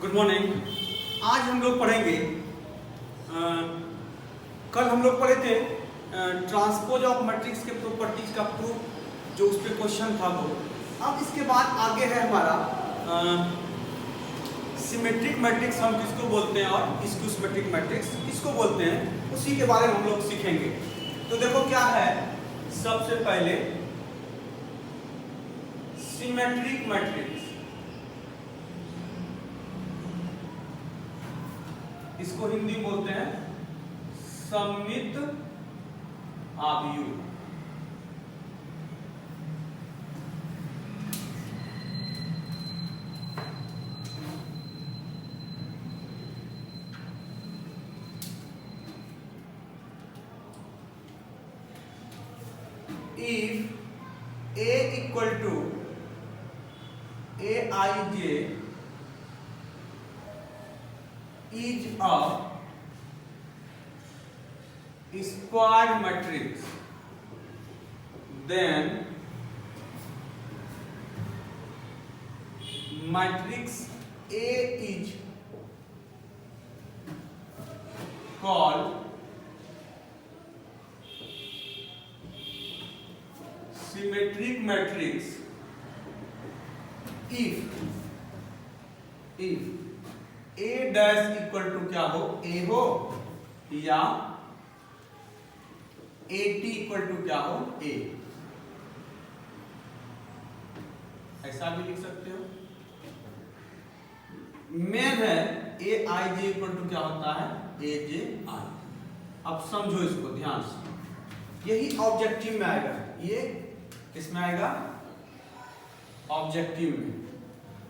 Good morning. आज हम लोग पढ़ेंगे, कल हम लोग पढ़े थे ट्रांसपोज ऑफ मैट्रिक्स के प्रॉपर्टीज का प्रूफ, जो उस पर क्वेश्चन था वो। अब इसके बाद आगे है हमारा सिमेट्रिक मैट्रिक्स हम किसको बोलते हैं और स्क्यूसिमेट्रिक मैट्रिक्स किसको बोलते हैं, उसी के बारे में हम लोग सीखेंगे। तो देखो क्या है, सबसे पहले सिमेट्रिक मैट्रिक्स, इसको हिंदी में बोलते हैं सममित आव्यूह। If A equal to Aij is a square matrix, then matrix A is called symmetric matrix if A dash equal to क्या हो, A हो, या AT इक्वल टू क्या हो, A। ऐसा भी लिख सकते हो। मेन है Aij इक्वल टू क्या होता है, Aj। अब समझो इसको ध्यान से, यही ऑब्जेक्टिव में आएगा, ये किसमें आएगा, ऑब्जेक्टिव में।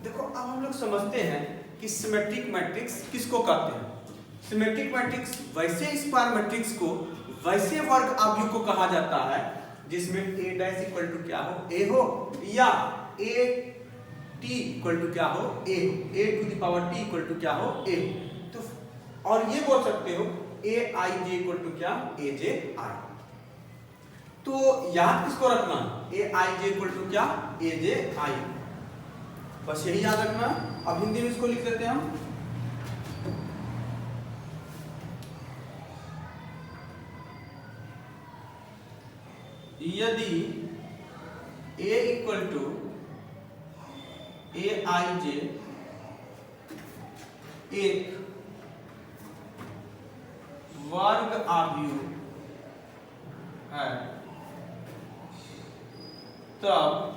देखो अब हम लोग समझते हैं कि सिमेट्रिक मैट्रिक्स किसको कहते हैं। सिमेट्रिक मैट्रिक्स वैसे स्क्वायर मैट्रिक्स को, वैसे वर्ग आव्यूह को कहा जाता है जिसमें A डैश इक्वल टू क्या हो, A हो, या AT इक्वल टू क्या हो, A हो, A to the power T equal to क्या हो, A। तो और ये बोल सकते हो Aij इक्वल टू क्या, Aj। तो याद किसको रखना, Aij इक्वल टू क्या, Aj, बस यही याद रखना। अब हिंदी में इसको लिख देते हैं हम, यदि A इक्वल टू Aij एक वर्ग आव्यूह है, तब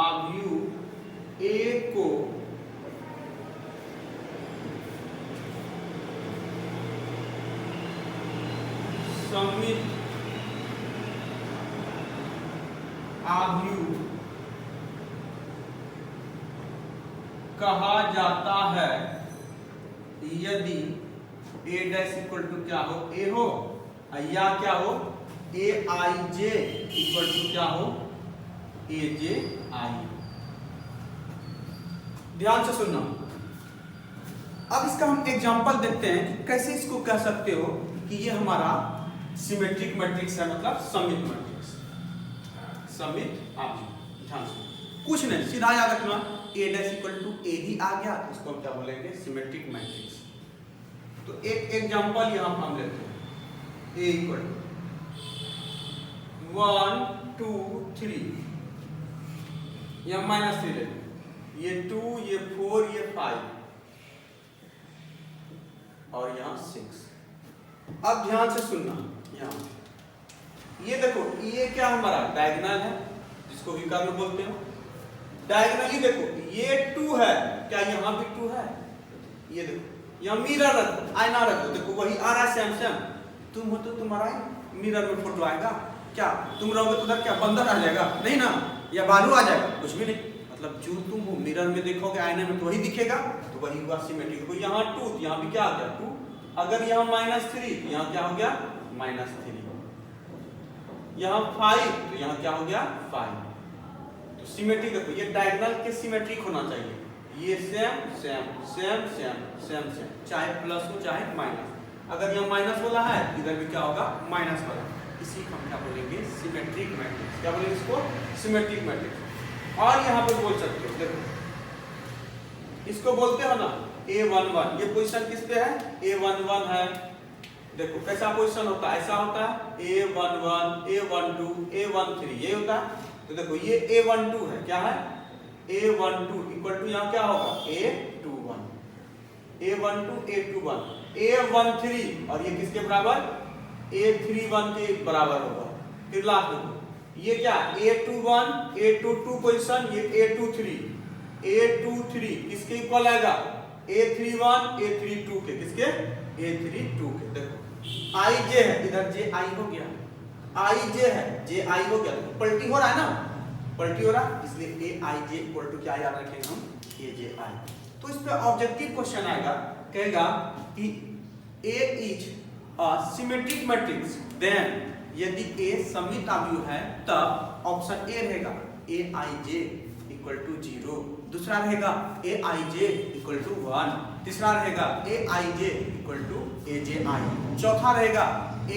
आव्यूह A को सममित आव्यूह कहा जाता है यदि A डैश इक्वल टू क्या हो, A हो, या क्या हो, Aij इक्वल टू क्या हो, Aj। ध्यान से सुनना। अब इसका हम एग्जांपल देखते हैं कि कैसे इसको कह सकते हो कि ये हमारा सिमेट्रिक मैट्रिक्स है, मतलब सममित मैट्रिक्स, सममित आव्यूह। ध्यान से, कुछ नहीं, सीधा याद रखना, A dash equal to A ही आ गया, इसको हम क्या बोलेंगे, सिमेट्रिक मैट्रिक्स। तो एक एग्जांपल यहां हम लेते हैं, A इक्वल टू 1 2 3, या -3 ले, ये 2, ये 4, ये 5 और यहाँ 6। अब ध्यान से सुनना, यहाँ ये देखो, ये क्या हमारा डायगोनल है, जिसको विकर्ण बोलते हो। डायगोनली देखो, ये 2 है, क्या यहाँ भी 2 है, ये देखो, यहाँ मिरर रखो, आईना रखो, देखो वही आ रहा है, सेम सेम। तुम हो तो तुम्हारा मिरर में फोटो आएगा क्या, तुम रहोगे तो उधर क्या बंदर आ जाएगा, नहीं ना, या बालू आ जाएगा, कुछ भी नहीं। मतलब जो तुम हो मिरर में देखोगे, आईने में, तो वही दिखेगा, तो वही हुआ सिमेट्रिक। तो यहाँ 2, यहाँ भी क्या आ गया 2, अगर यहाँ -3, तो यहाँ क्या हो गया, -3, यहाँ 5, तो यहाँ क्या हो गया 5। तो सिमेट्रिक देखो, ये डायगोनल के सिमेट्रिक होना चाहिए, ये same same same same same same, चाहे प्लस हो चाहे माइनस। अगर यहाँ माइनस वाला है इधर भी क्या होगा माइनस वाला। इसी को हम क्या बोलेंगे सिमेट्रिक मैट्रिक्स। क्या बोलेंगे इसको सिमेट्रिक मैट्रिक्स। और यहाँ पे बोल सकते हो देखो इसको बोलते हो ना A11, ये पोजीशन किस पे है A11 है। देखो कैसा पोजीशन होता है ऐसा होता है A11 A12 A13 ये होता है। तो देखो ये A12 है क्या है A12 इक्वल टू यहाँ क्या होगा A21 A12 A21 A13 और ये किसके बराबर A31 के बराबर होगा। फिर लास्ट देखो ये क्या A21 A22 पोजीशन ये A23 किसके इक्वल आएगा A31 A32 के किसके A32 के। देखो I J है इधर J I हो गया I J है J I हो गया। देखो पलटी हो रहा है ना पलटी हो रहा है इसलिए A I J equal to क्या याद रखेंगे हम A J I। तो इस पे ऑब्जेक्टिव क्वेश्चन आएगा कहेगा कि A is a symmetric matrix then यदि A सममित आव्यूह है तब ऑप्शन ए रहेगा A I J equal to 0, दूसरा रहेगा A I J equal to 1, तीसरा रहेगा A I J equal to A J I, चौथा रहेगा A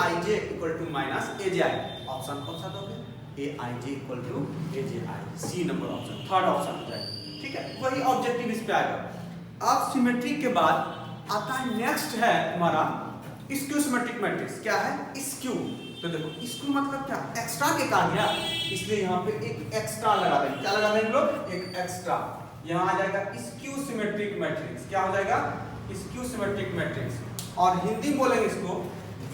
I J equal to minus A J I। Option कौन सा दोगे A I J equal to A J I, C number option third option हो जाएगा। ठीक है वही ऑब्जेक्टिव इस पे आएगा। अब सिमेट्रिक के बाद आता है नेक्स्ट है हमारा स्क्यू सिमेट्रिक मैट्रिक्स। क्या है स्क्यू। तो देखो स्क्यू मतलब क्या एक्स्ट्रा के कहा गया इसलिए यहाँ पे एक एक्स्ट्रा लगा देंगे। क्या लगा देंगे लोग एक एक्स्ट्रा। यहाँ आ जाएगा स्क्यू सिमेट्रिक मैट्रिक्स। क्या हो जाएगा स्क्यू सिमेट्रिक मैट्रिक्स और हिंदी बोलेंगे इसको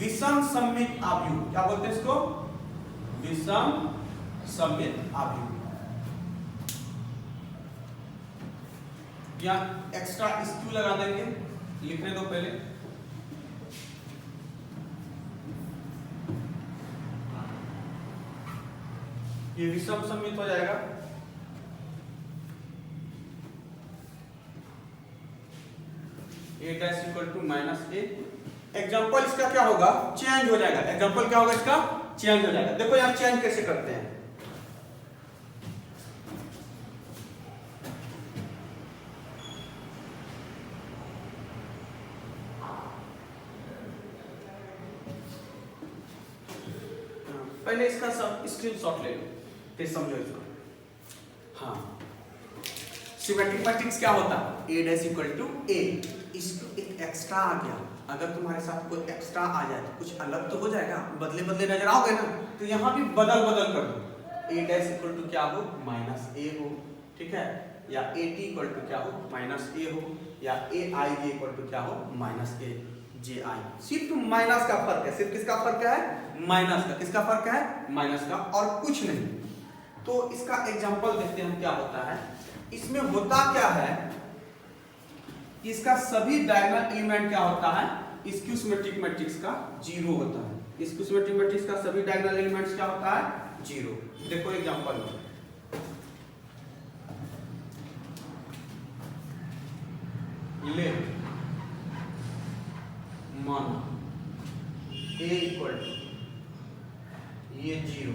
विषम सममित आव्यूह। क्या बोलते हैं इसको विषम सममित आव्यूह। यहाँ एक्स्ट्रा स्क्यू लगा देंगे लिखने दो पहले। ये विषम सममित हो जाएगा। A dash equal to minus A। Example इसका क्या होगा चेंज हो जाएगा। एग्जाम्पल क्या होगा इसका चेंज हो जाएगा। देखो यहाँ चेंज कैसे करते हैं। पहले इसका सब स्क्रीनशॉट ले लो फिर समझो इसको। हाँ सिमेट्रिक मैट्रिक्स क्या होता है A dash equal to A। इसको एक एक्स्ट्रा आ गया। अगर तुम्हारे साथ कोई एक्स्ट्रा आ जाए तो कुछ अलग तो हो जाएगा बदले बदले नजर आओगे ना। तो यहाँ भी बदल बदल कर दो A डैश इक्वल टू क्या हो माइनस A हो ठीक है या AT इक्वल टू क्या हो माइनस A हो या AI इक्वल टू क्या हो माइनस A JI। सिर्फ माइनस का फर्क है। सिर्फ किसका फर्क है माइनस का। किसका फर्क है माइनस का और कुछ नहीं। तो इसका एग्जांपल देखते हैं हम क्या होता है। इसमें होता क्या है इसका सभी डायगोनल एलिमेंट क्या होता है स्क्यू सिमेट्रिक मैट्रिक्स का 0 होता है। स्क्यू सिमेट्रिक मैट्रिक्स का सभी डायगोनल एलिमेंट्स क्या होता है 0। देखो एग्जांपल ले माना A इक्वल टू ये 0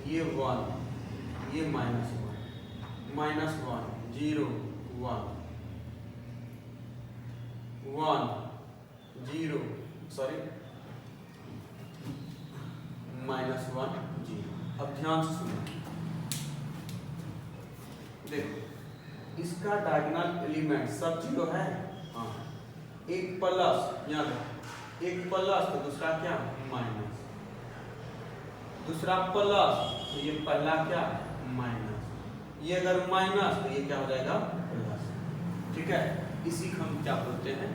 ये 1 ये माइनस 1 0 1 0 सॉरी माइनस 1 0। अब ध्यान से सुनो देखो इसका डायगोनल एलिमेंट सब 0 है। हाँ एक प्लस यहाँ एक प्लस तो दूसरा क्या माइनस, दूसरा प्लस तो ये पहला क्या माइनस, ये अगर माइनस तो ये क्या हो जाएगा प्लस। ठीक है इसी को हम क्या बोलते हैं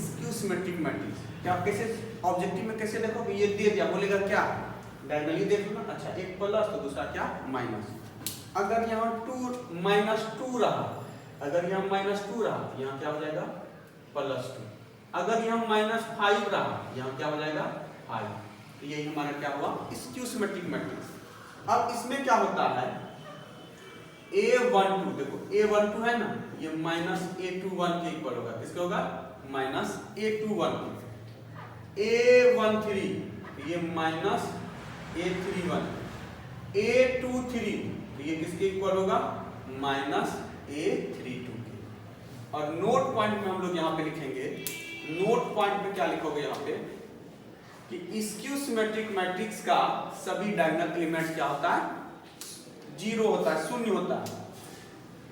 स्क्यू सिमेट्रिक मैट्रिक्स। क्या कैसे ऑब्जेक्टिव में कैसे देखोगे ये दे दिया बोलेगा क्या डायगोनली देखो ना। अच्छा एक प्लस तो दूसरा क्या माइनस। अगर यहाँ 2 माइनस 2 रहा, अगर यहाँ माइनस 2 रहा तो यहाँ क्या हो जाएगा प्लस 2। अगर यहाँ माइनस 5 रहा यहाँ क्या हो जाएगा 5। तो यही हमारा क्या हुआ स्क्यू सिमेट्रिक मैट्रिक्स। अब इसमें क्या होता है A12 देखो A12 है ना ये माइनस A21 के इक्वल होगा। किसके होगा माइनस A21। A13 ये माइनस A31। A23 ये किसके इक्वल होगा माइनस A32 के। और नोट पॉइंट में हम लोग यहाँ पे लिखेंगे नोट पॉइंट में क्या लिखोगे यहाँ पे कि स्क्यू सिमेट्रिक मैट्रिक्स का सभी डायगोनल एलिमेंट क्या होता है, जीरो होता है, शून्य होता है।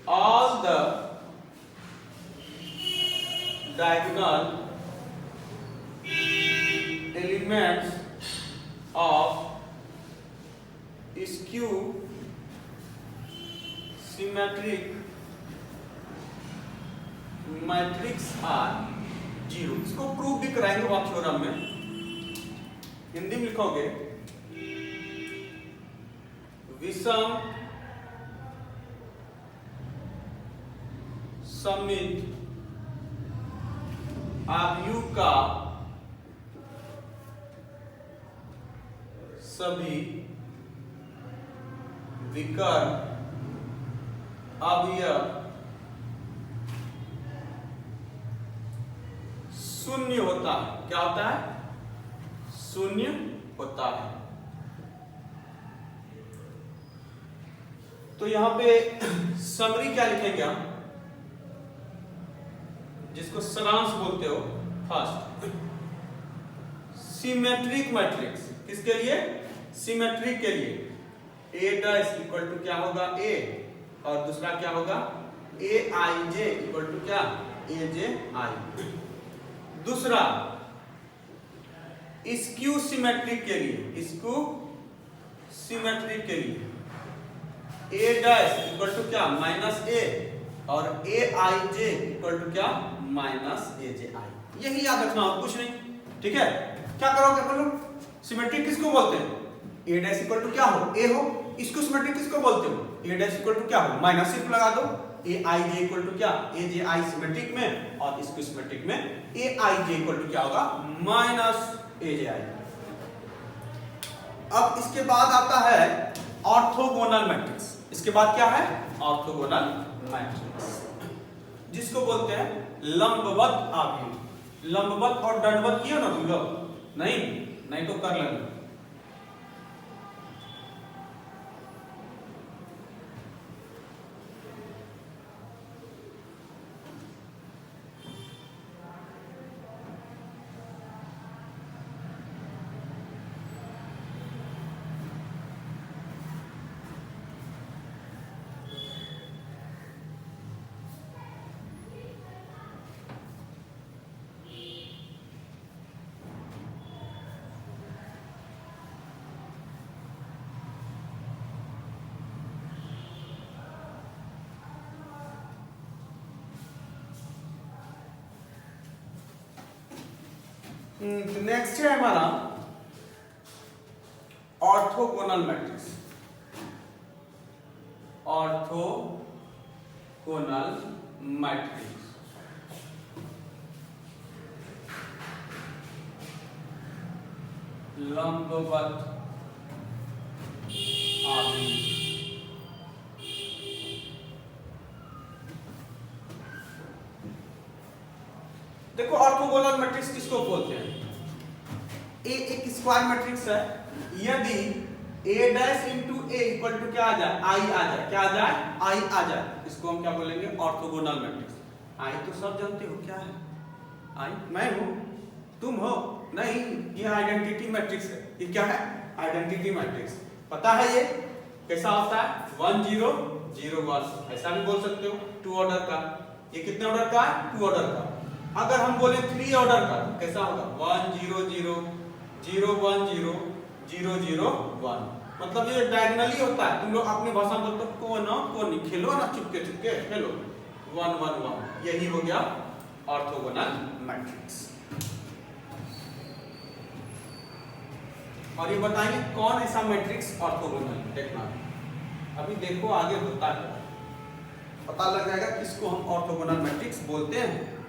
All the diagonal elements of skew symmetric matrix are zero. इसको प्रूव भी कराएंगे वहां थ्योरम में। हिंदी में लिखोगे विषम सममित आव्यूह का सभी विकर्ण अवयव शून्य होता है। क्या होता है, शून्य होता है। तो यहां पे समरी क्या लिखेंगे हम, जिसको सारांश बोलते हो। फर्स्ट सिमेट्रिक मैट्रिक्स, किसके लिए, सिमेट्रिक के लिए। ए डैश इक्वल टू क्या होगा, ए, और दूसरा क्या होगा, ए आई जे इक्वल टू क्या, ए जे आई। दूसरा स्क्यू सिमेट्रिक के लिए, स्क्यू सिमेट्रिक के लिए ए डैश इक्वल टू क्या, माइनस ए, और ए आई जे इक्वल टू क्या, माइनस ए जे आई। यही याद रखना और कुछ नहीं, ठीक है। क्या करोगे बोलो, सिमेट्रिक किसको बोलते हैं, ए डैश इक्वल टू क्या हो, ए हो। इसको सिमेट्रिक किसको बोलते हो, ए डैश इक्वल टू क्या हो, माइनस सिर्फ लगा दो। ए आई जे इक्वल टू क्या, ए जे आई सिमेट्रिक में, और इसको सिमेट्रिक में ए आई जे इक्वल टू क्या होगा, माइनस ए जे आई। अब इसके बाद आता है ऑर्थोगोनल मैट्रिक्स। इसके बाद क्या है, ऑर्थोगोनल मैट्रिक्स, जिसको बोलते हैं लंबवत आव्यूह। लंबवत और दंडवत किया ना तुम लोग, नहीं तो कर लेना। नेक्स्ट है हमारा ऑर्थोगोनल मैट्रिक्स। ऑर्थोगोनल मैट्रिक्स लंबवत आव्यूह। देखो ऑर्थोगोनल मैट्रिक्स किसको बोलते हैं, ए एक स्क्वायर मैट्रिक्स है। यदि A dash into A equal to क्या आ जाए, आई आ जाए, क्या आ जाए, आई आ जाए, इसको हम क्या बोलेंगे, ऑर्थोगोनल मैट्रिक्स। आई तो सब जानते हो क्या है, आई मैं हूं, तुम हो, नहीं, ये आइडेंटिटी मैट्रिक्स है। ये क्या है, आइडेंटिटी मैट्रिक्स। पता है ये कैसा होता है, 1 0 0 1, ऐसा भी बोल सकते हो। 2 ऑर्डर का, ये कितने ऑर्डर का है, 2 ऑर्डर का। अगर हम बोले 3 ऑर्डर का तो कैसा होगा, 1 0 0 0 1 0 0 0 1। मतलब ये डायगोनली होता है। तुम लोग अपनी भाषा में बोलते हो कोनी, खेलो ना, चुपके चुपके खेलो, 1 1 1। यही हो गया ऑर्थोगोनल मैट्रिक्स। और ये बताएंगे कौन ऐसा मैट्रिक्स ऑर्थोगोनल, देखना अभी देखो आगे होता है, पता लग जाएगा किसको हम ऑर्थोगोनल मैट्रिक्स बोलते हैं।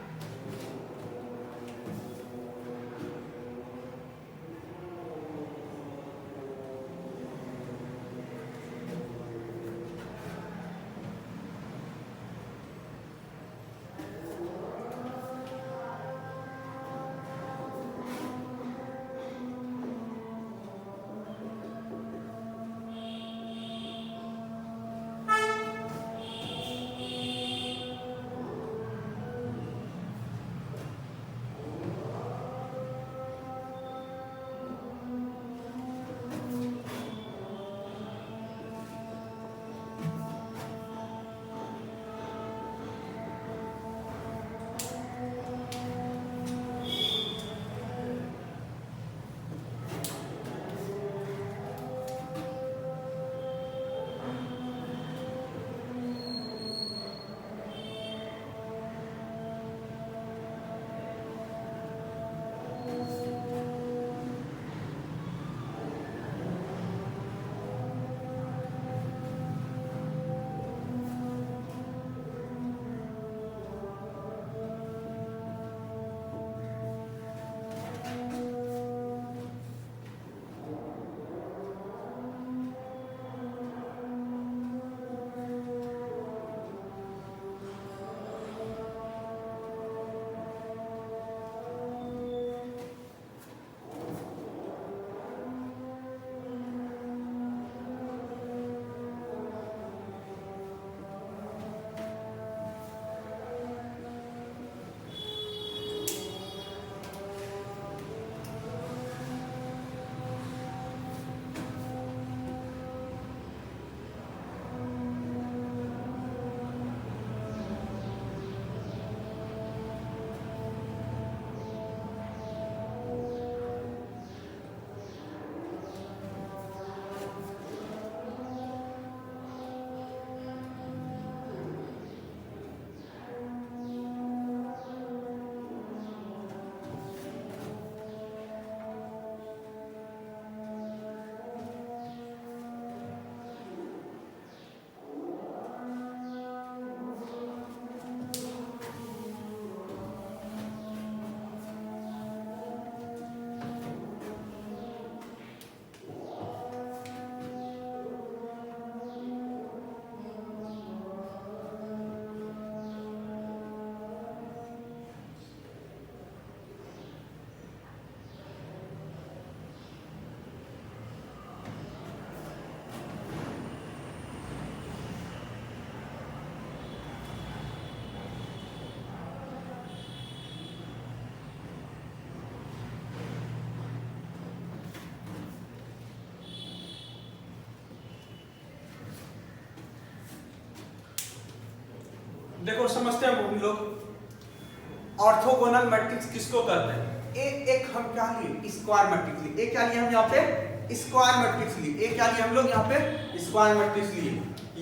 देखो समझते हैं हम लोग ऑर्थोगोनल मैट्रिक्स किसको कहते हैं। एक हम क्या लिए, स्क्वायर मैट्रिक्स लिए। क्या लिए हम यहाँ पे, स्क्वायर मैट्रिक्स लिए। क्या लिए हम लोग यहाँ पे, स्क्वायर मैट्रिक्स लिए।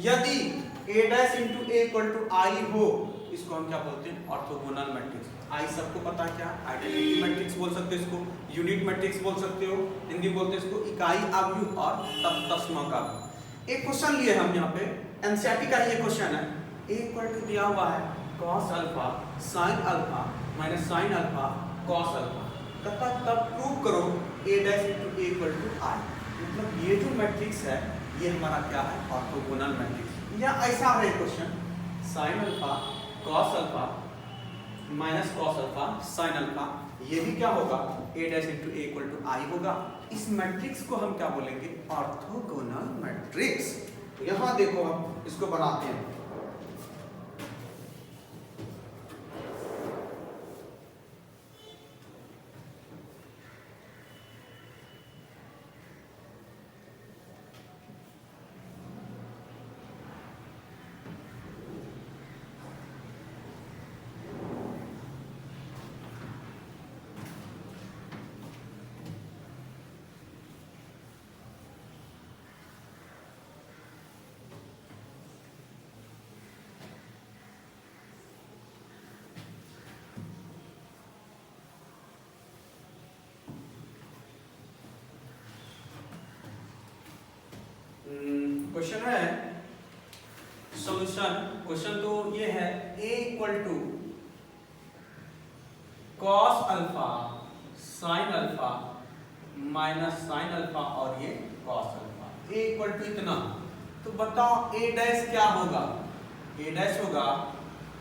यदि a dash into a equal to I हो, इसको हम क्या बोलते हैं, ऑर्थोगोनल मैट्रिक्स। आई सबको पता है क्या, आइडेंटिटी मैट्रिक्स बोल सकते हो इसको, यूनिट मैट्रिक्स बोल सकते हो, हिंदी बोलते हैं इसको इकाई अवयव और तत्सम का। एक क्वेश्चन लिए हम यहाँ पे, एनसीईआरटी का ये क्वेश्चन है। a इक्वल टू दिया हुआ है cos alpha sin alpha minus sin alpha cos alpha, तब प्रूव करो a dash into a equal to i। मतलब ये जो मैट्रिक्स है ये हमारा क्या है, ऑर्थोगोनल मैट्रिक्स। या ऐसा है question, sin alpha cos alpha minus cos alpha sin alpha, ये भी क्या होगा, a dash into a equal to i होगा। इस मैट्रिक्स को हम क्या बोलेंगे, ऑर्थोगोनल मैट्रिक्स। तो यहाँ देखो हम इसको बनाते हैं। क्वेश्चन है सॉल्यूशन। क्वेश्चन तो ये है, a equal to cos alpha sin alpha minus sin alpha और ये cos alpha, a equal to इतना। तो बताओ a डैश क्या होगा, a डैश होगा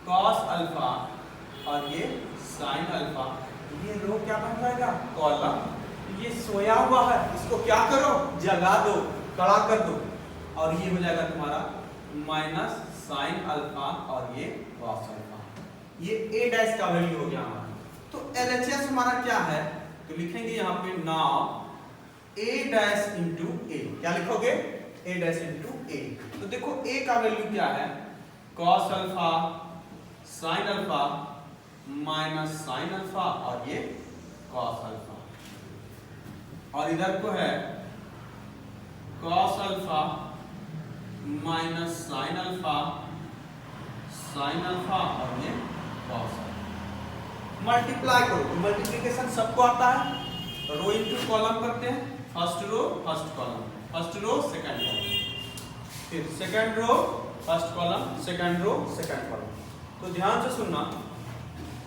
cos अल्फा और ये sin अल्फा। ये रो क्या बन जाएगा, कॉलम। ये सोया हुआ है, इसको क्या करो, जगा दो, खड़ा कर दो, और ये हो जाएगा तुम्हारा माइनस साइन अल्फा और ये cos अल्फा। ये a डैश का वैल्यू हो गया हमारा। तो LHS हमारा क्या है, तो लिखेंगे यहाँ पे now a dash into a। क्या लिखोगे, a डैश इंटू a। तो देखो a का वैल्यू क्या है, cos alpha sine alpha minus sine alpha और ये cos अल्फा, और इधर को है cos alpha minus sine alpha sine alpha और ये cos अल्फा। मल्टीप्लाई करो, तो मल्टीप्लिकेशन सबको आता है, रो इनटू कॉलम करते हैं, first row first column, first row second column, फिर second row first column, second row second column. तो ध्यान से सुनना,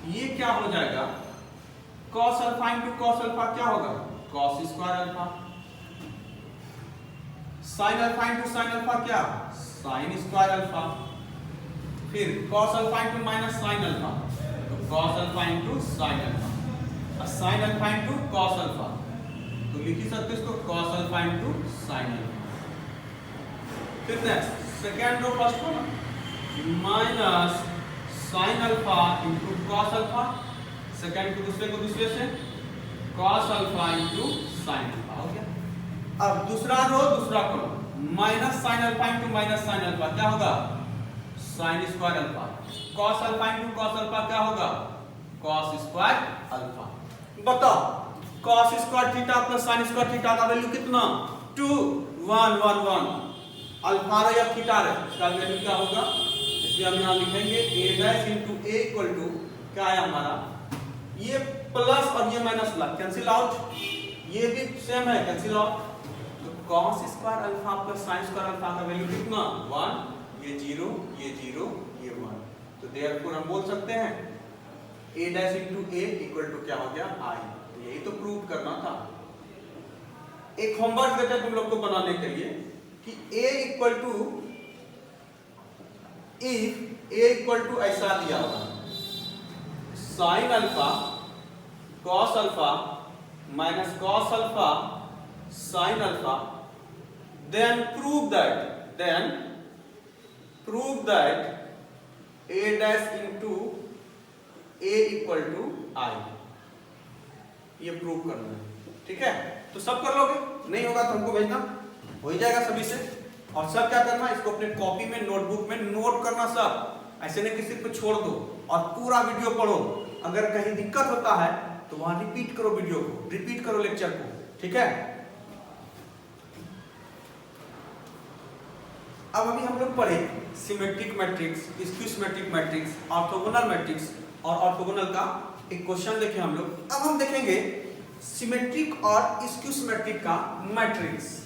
ये क्या हो जाएगा, cos alpha into cos alpha क्या होगा, cos square alpha, sine alpha into sine alpha क्या, साइन स्क्वायर अल्फा, फिर cos alpha into minus sine alpha, तो cos alpha into sine alpha, और sine alpha into cos alpha, तो लिख ही सकते इसको cos alpha into sine alpha. फिर next second row first column minus sine alpha into cos alpha, second को दूसरे से cos alpha into sine alpha हो गया। अब दूसरा रो दूसरा column minus sine alpha into minus sine alpha क्या होगा, sine square alpha, cos alpha into cos alpha क्या होगा, cos स्क्वायर अल्फा। बताओ cos square theta plus sin square theta का वैल्यू कितना, 2 1 1 1, अल्फा रे या थीटा रे, इसका वैल्यू क्या होगा, इसलिए हम यहां लिखेंगे a dash into a equal to क्या है हमारा, ये प्लस और ये माइनस ला कैंसिल आउट, ये भी सेम है cancel out. cos square alpha plus sin square alpha का वैल्यू कितना, 1, ये 0 ये 0 ये 1। तो देयरफॉर हम बोल सकते हैं a dash into a equal to क्या हो गया, i। तो यही तो प्रूव करना था। एक होमवर्क देते हैं तुम लोग को बनाने के लिए कि a equal to, if a equal to ऐसा दिया हुआ sin alpha cos alpha minus cos alpha sin alpha, then prove that a dash into a equal to I, ये प्रूव करना है, ठीक है। तो सब कर लोगे, नहीं होगा तो हमको भेजना, हो ही जाएगा सभी से। और सब क्या करना, इसको अपने कॉपी में नोटबुक में नोट करना सब, ऐसे नहीं कि सिर्फ छोड़ दो और पूरा वीडियो पढ़ो। अगर कहीं दिक्कत होता है तो वहां रिपीट करो वीडियो को, रिपीट करो लेक्चर को, ठीक है। अब अभी हम लोग पढ़े symmetric matrix, skew symmetric matrix, orthogonal matrix और ऑर्थोगोनल का एक क्वेश्चन देखे हम लोग। अब हम देखेंगे सिमेट्रिक और स्क्यू सिमेट्रिक का मैट्रिक्स।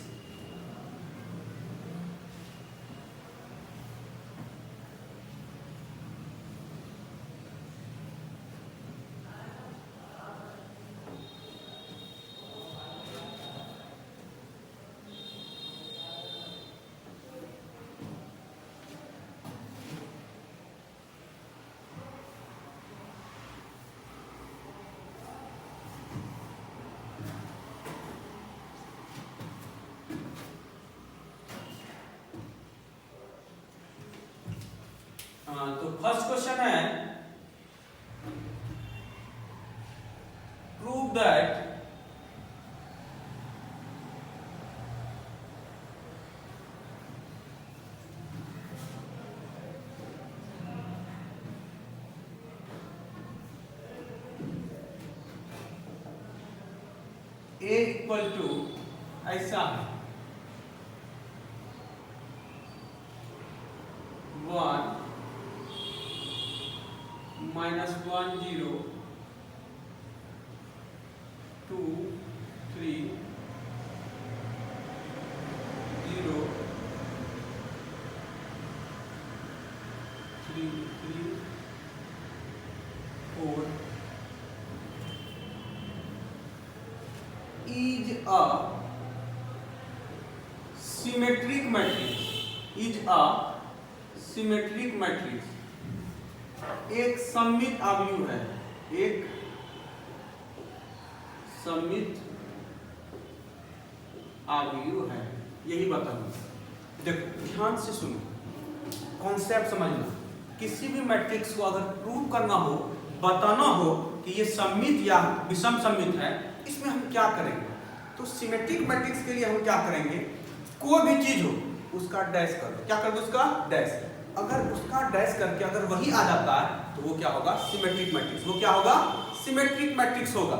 तो फर्स्ट क्वेश्चन है prove that A equal to ऐसा है 1 -1 0 2 3 0 3 3 4 is a symmetric matrix, is a symmetric matrix, एक सममित आव्यूह है, एक सममित आव्यूह है, यही बताऊंगा। देखो ध्यान से सुनो, कॉन्सेप्ट समझना। किसी भी मैट्रिक्स को अगर प्रूव करना हो, बताना हो कि ये सममित या विषम सममित है, इसमें हम क्या करेंगे? तो सिमेट्रिक मैट्रिक्स के लिए हम क्या करेंगे? कोई भी चीज हो उसका डैश कर दो। क्या कर दो? उसका डैश। अगर उसका डैश करके अगर वही आ जाता है तो वो क्या होगा? Symmetric matrix. वो क्या होगा? सिमेट्रिक मैट्रिक्स होगा।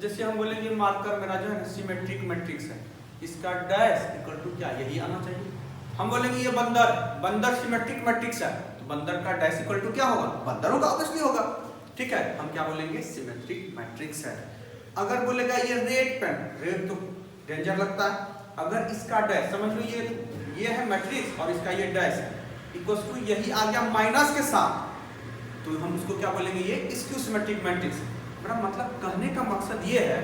जैसे हम बोलेंगे मार्कर मेरा जो है सिमेट्रिक मैट्रिक्स है, इसका डैश इक्वल टू क्या? यही आना चाहिए। हम बोलेंगे ये बंदर, बंदर सिमेट्रिक मैट्रिक्स है, तो बंदर का डैश इक्वल टू क्या होगा? बंदर होगा, ऑब्वियसली होगा। ठीक है, हम क्या बोलेंगे? सिमेट्रिक मैट्रिक्स है। अगर बोलेगा ये रेड पेन, रेड तो डेंजर लगता है, अगर इसका डैश समझ लो ये है मैट्रिक्स और इसका ये डैश है, इक्वल्स टू यही आ गया माइनस के साथ, तो हम उसको क्या बोलेंगे? ये स्क्यू सिमेट्रिक मैट्रिक्स। मेरा मतलब कहने का मकसद ये है,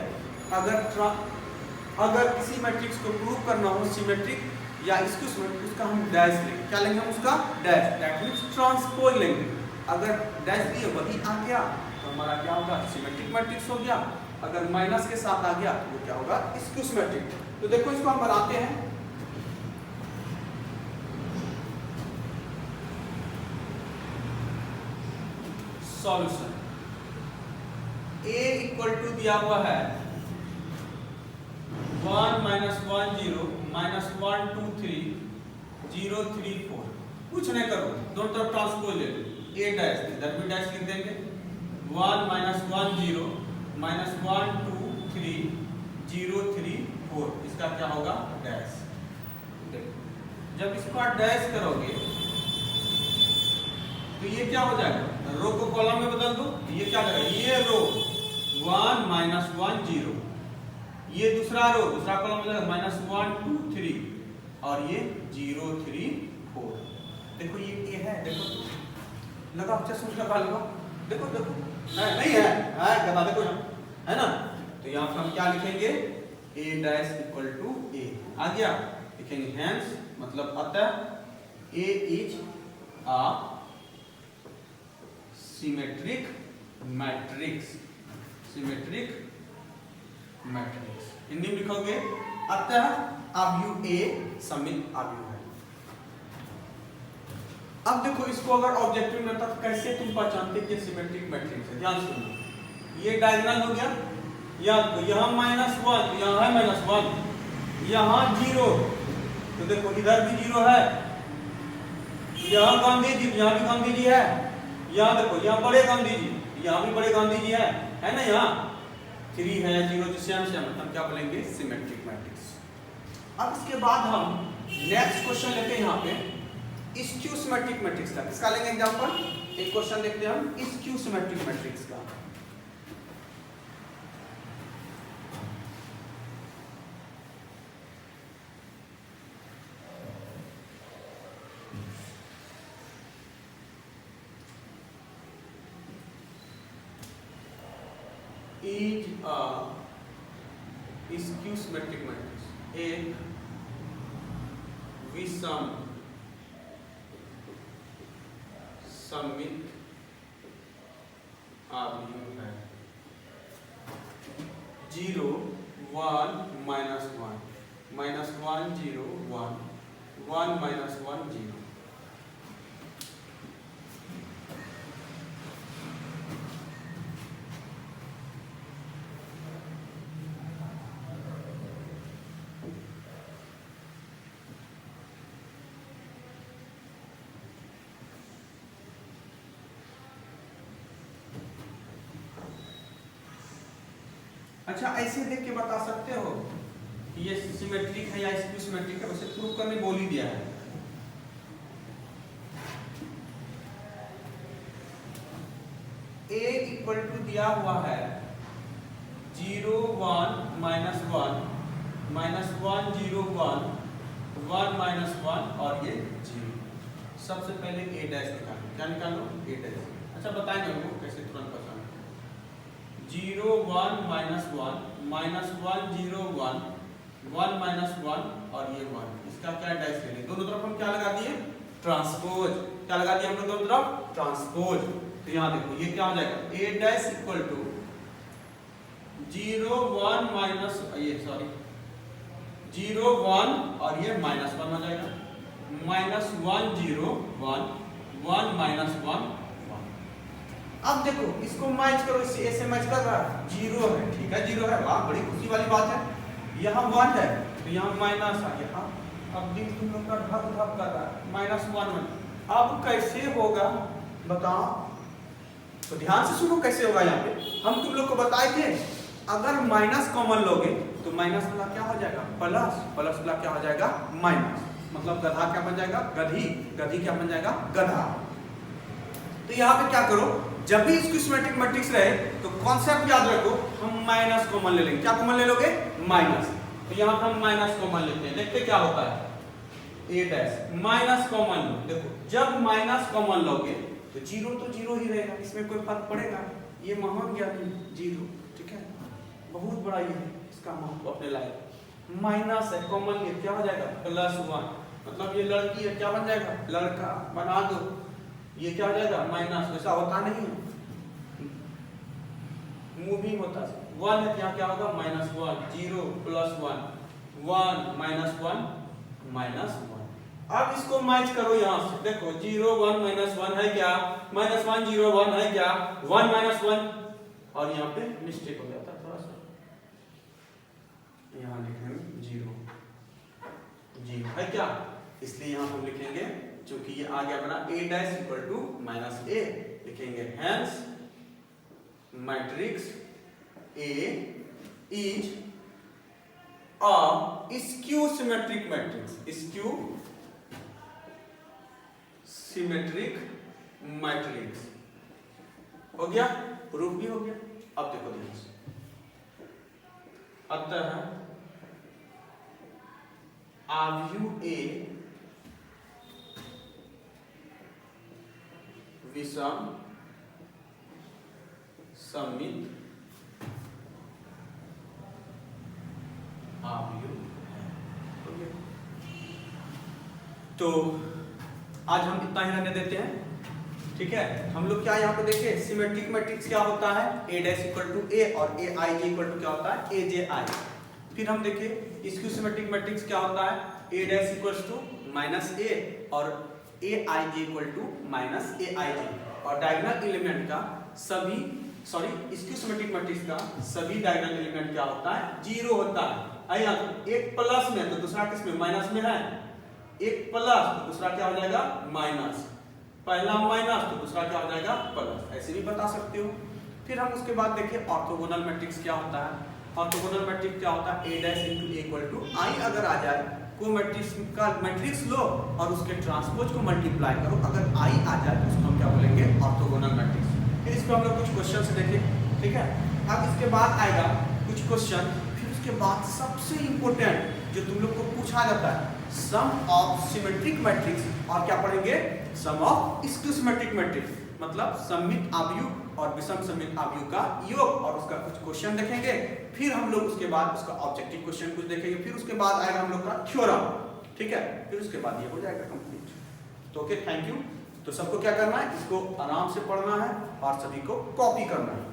अगर किसी मैट्रिक्स को प्रूव करना हो सिमेट्रिक या स्क्यू सिमेट्रिक, उसका हम डैश लेंगे। क्या लेंगे हम? उसका डैश, दैट मींस ट्रांसपोज लेंगे। अगर डैश लिए वही आ गया तो हमारा क्या होगा? सिमेट्रिक मैट्रिक्स हो गया। अगर माइनस के साथ आ गया तो वो क्या होगा? Skew symmetric. तो देखो इसको हम बनाते हैं। सॉल्यूशन A इक्वल टू दिया हुआ है 1 -1 0 -1 2 3 0 3 4। कुछ नहीं करो, दोनों तरफ ट्रांसपोज ले लो। A डैश इधर भी डैश लिख देंगे। 1 -1 0 -1 2 3 0 3 4, इसका क्या होगा? डैश। जब इसका डैश करोगे तो ये क्या हो जाएगा? रो को कॉलम में बदल दो, ये क्या करेगा? ये रो 1 -1 0, ये दूसरा रो दूसरा कॉलम में जाएगा -1 2 3 और ये 0 3 4। देखो ये है, देखो लगा चश्मा लगा लो, देखो देखो नहीं है गधा, देखो यहाँ है ना। तो यहाँ पर हम क्या लिखेंगे? A dash equal to A आ गया। लिखेंगे हेंस, मतलब अतः A is a symmetric matrix. Symmetric matrix Hindi में लिखोगे अतः आव्यूह A सममित आव्यूह है। अब देखो इसको अगर ऑब्जेक्टिव में तक कैसे तुम पहचानते कि सिमेट्रिक मैट्रिक्स है? ध्यान सुनो, ये डायगोनल हो गया, यहाँ -1, यहाँ है -1, यहाँ 0, तो देखो इधर भी 0 है, यहाँ गांधी जी, यहाँ भी गांधी जी है, यहाँ देखो यहाँ बड़े गांधी जी, यहाँ भी बड़े गांधी जी है ना। यहाँ 3 है 0 सेम हम क्या बोलेंगे सिमेट्रिक मैट्रिक्स। अब इसके बाद हम नेक्स्ट क्वेश्चन लेते हैं यहाँ पे स्क्यू सिमेट्रिक मैट्रिक्स का। किसका लेंगे एग्जांपल? एक क्वेश्चन देखते हैं हम स्क्यू सिमेट्रिक मैट्रिक्स का। is a skew symmetric matrix एक विषम सममित आव्यूह है। 0 1 -1 -1 0 1 1 -1 0। अच्छा, ऐसे देख के बता सकते हो कि ये सिमेट्रिक है या स्क्यू सिमेट्रिक है? वैसे प्रूव करने बोल ही दिया है। A इक्वल टू दिया हुआ है 0 1 -1 -1 0 1 1 -1 और ये 0। सबसे पहले A डैश निकालो। क्या निकालो? A dash. अच्छा बताएंगे हमको कैसे तुरंत पहचान। 0 1 -1 -1 0 1 1 -1 और ये 1। इसका क्या डैश ले लें? दोनों तरफ हम क्या लगा दिए? ट्रांसपोज। क्या लगा दिया हमने दोनों तरफ? ट्रांसपोज। तो यहाँ देखो ये क्या हो जाएगा? A dash equal to 0 1 minus ये सॉरी 0 1 और ये -1 हो जाएगा। -1 0 1 1 -1 अब देखो इसको मैच करो, इससे ऐसे मैच कर रहा है, 0 है, ठीक है 0 है, वाह बड़ी खुशी वाली बात है। यहाँ 1 है तो यहाँ माइनस आ गया। अब दिल तुम लोग का धक धक कर रहा है, -1 अब कैसे होगा बताओ? तो ध्यान से सुनो कैसे होगा। यहाँ पे हम तुम लोग को बताए थे अगर माइनस कॉमन लोगे तो माइनस वाला क्या हो जाएगा? प्लस, प्लस वाला क्या हो जाएगा? माइनस। मतलब गधा क्या बन जाएगा? गधी, गधी क्या बन जाएगा? गधा। तो यहाँ पे क्या करो, जब भी स्क्यू सिमेट्रिक मैट्रिक्स रहे तो कॉन्सेप्ट याद रखो, हम माइनस कॉमन ले लेंगे। क्या कॉमन ले लोगे? माइनस। तो यहाँ पे हम माइनस कॉमन लेते हैं, देखते क्या होता है। A डैश माइनस कॉमन लो। देखो जब माइनस कॉमन लोगे तो 0 तो 0 ही रहेगा, इसमें कोई फर्क पड़ेगा? ये मान गया 0, ठीक है, बहुत बड़ा ये है, इसका मान अपने लायक। माइनस है कॉमन, ये क्या हो जाएगा? +1। मतलब ये लड़की है, क्या बन जाएगा? लड़का। बना दो, ये क्या हो जाएगा? माइनस। वैसा होता नहीं, मूविंग होता है। 1 है, यहाँ क्या होगा? -1 0 +1 1 -1 -1। अब इसको मैच करो यहाँ से, देखो 0 1 -1 है क्या? -1 0 1 है क्या? 1 -1 और यहाँ पे मिस्टेक हो जाता है थोड़ा सा, यहाँ लिखने में 0 है क्या? इसलिए यहाँ हम लिखेंगे, क्योंकि ये आ गया अपना A dash equal to -A, लिखेंगे hence matrix A is a skew symmetric matrix. Skew symmetric matrix हो गया, प्रूफ भी हो गया। अब देखो ध्यान से, अतः आव्यूह A विषम सममित आव्यूह है। तो आज हम इतना ही रहने देते हैं, ठीक है। हम लोग क्या यहाँ पे देखे सिमेट्रिक मैट्रिक्स क्या होता है? A dash equal to A और Aij इक्वल टू क्या होता है? AJI। फिर हम देखे स्क्यू सिमेट्रिक मैट्रिक्स क्या होता है? A dash equal to -A और Aij इक्वल टू -Aij। और डायगोनल एलिमेंट का सभी स्क्यू सिमेट्रिक मैट्रिक्स का सभी डायगोनल एलिमेंट क्या होता है? 0 होता है। यहाँ एक प्लस में तो दूसरा किस में? माइनस में है। एक प्लस तो दूसरा क्या हो जाएगा माइनस, पहला माइनस तो दूसरा क्या हो जाएगा प्लस, ऐसे भी बता सकते हो। फिर हम उसके बाद देखिए ऑर्थोगोनल मैट्रिक्स क्या होता है। ऑर्थोगोनल मैट्रिक्स क्या होता है, a dash into a equal to i अगर आ जाए को मैट्रिक्स का मैट्रिक्स लो और उसके ट्रांसपोज को मल्टीप्लाई करो, अगर i आ जाए तो उसको हम क्या बोलेंगे ऑर्थोगोनल मैट्रिक्स। फिर इसको हम लोग कुछ क्वेश्चन से देखें, ठीक है। अब इसके बाद आएगा कुछ क्वेश्चन, फिर उसके बाद सबसे इंपॉर्टेंट जो तुम लोग को पूछा जाता है सम ऑफ सिमेट्रिक मैट्रिक्स और क्या पढ़ेंगे सम ऑफ स्क्यूसिमेट्रिक मैट्रिक्स, मतलब सममित आव्यूह और विषम सममित आव्यूह का योग और उसका कुछ क्वेश्चन देखेंगे। फिर हम लोग उसके बाद उसका ऑब्जेक्टिव क्वेश्चन कुछ देखेंगे, फिर उसके बाद आएगा हम लोग का थ्योरम, ठीक है। फिर उसके बाद ये हो जाएगा कंप्लीट। तो ओके, थैंक यू। तो सबको क्या करना है, इसको आराम से पढ़ना है और सभी को कॉपी करना है।